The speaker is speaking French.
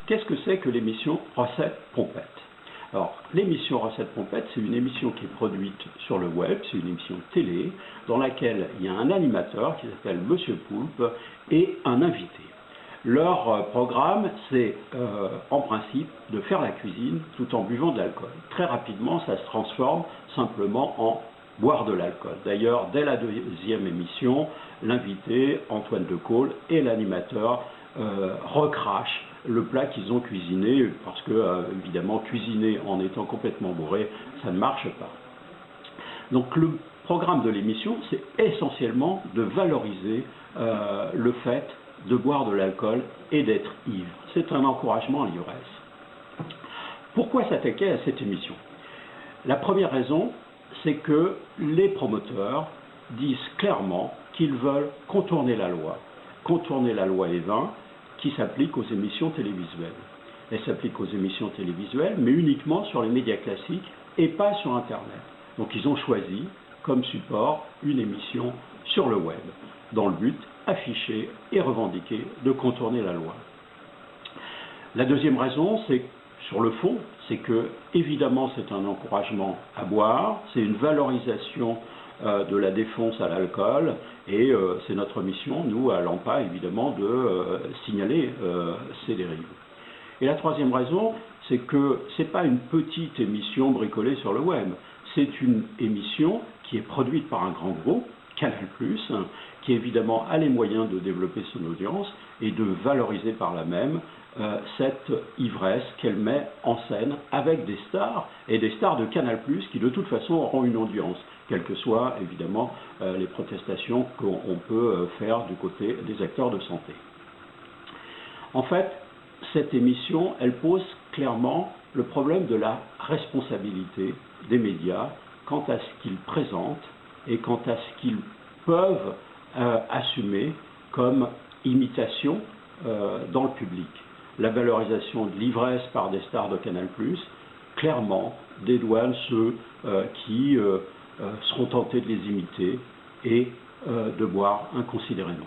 Qu'est-ce que c'est que l'émission Recettes Pompettes? Alors, l'émission Recettes Pompettes, c'est une émission qui est produite sur le web, c'est une émission télé, dans laquelle il y a un animateur qui s'appelle Monsieur Poulpe et un invité. Leur programme, c'est en principe de faire la cuisine tout en buvant de l'alcool. Très rapidement, ça se transforme simplement en boire de l'alcool. D'ailleurs, dès la deuxième émission, l'invité, Antoine Decaule, et l'animateur recrachent le plat qu'ils ont cuisiné, parce que, évidemment, cuisiner en étant complètement bourré, ça ne marche pas. Donc, le programme de l'émission, c'est essentiellement de valoriser le fait de boire de l'alcool et d'être ivre. C'est un encouragement à l'ivresse. Pourquoi s'attaquer à cette émission? La première raison, c'est que les promoteurs disent clairement qu'ils veulent contourner la loi E20 qui s'applique aux émissions télévisuelles. Elle s'applique aux émissions télévisuelles, mais uniquement sur les médias classiques et pas sur Internet. Donc ils ont choisi comme support une émission sur le web, dans le but affiché et revendiqué de contourner la loi. La deuxième raison, c'est sur le fond, c'est que évidemment c'est un encouragement à boire, c'est une valorisation de la défonce à l'alcool, et c'est notre mission, nous, à l'AMPA, évidemment, de signaler ces dérives. Et la troisième raison, c'est que ce n'est pas une petite émission bricolée sur le web, c'est une émission qui est produite par un grand groupe, Canal+, qui évidemment a les moyens de développer son audience et de valoriser par là même cette ivresse qu'elle met en scène avec des stars, et des stars de Canal+, qui de toute façon auront une audience, quelles que soient évidemment les protestations qu'on peut faire du côté des acteurs de santé. En fait, cette émission, elle pose clairement le problème de la responsabilité des médias quant à ce qu'ils présentent et quant à ce qu'ils peuvent assumer comme imitation dans le public. La valorisation de l'ivresse par des stars de Canal+, clairement dédouane ceux qui seront tentés de les imiter et de boire inconsidérément.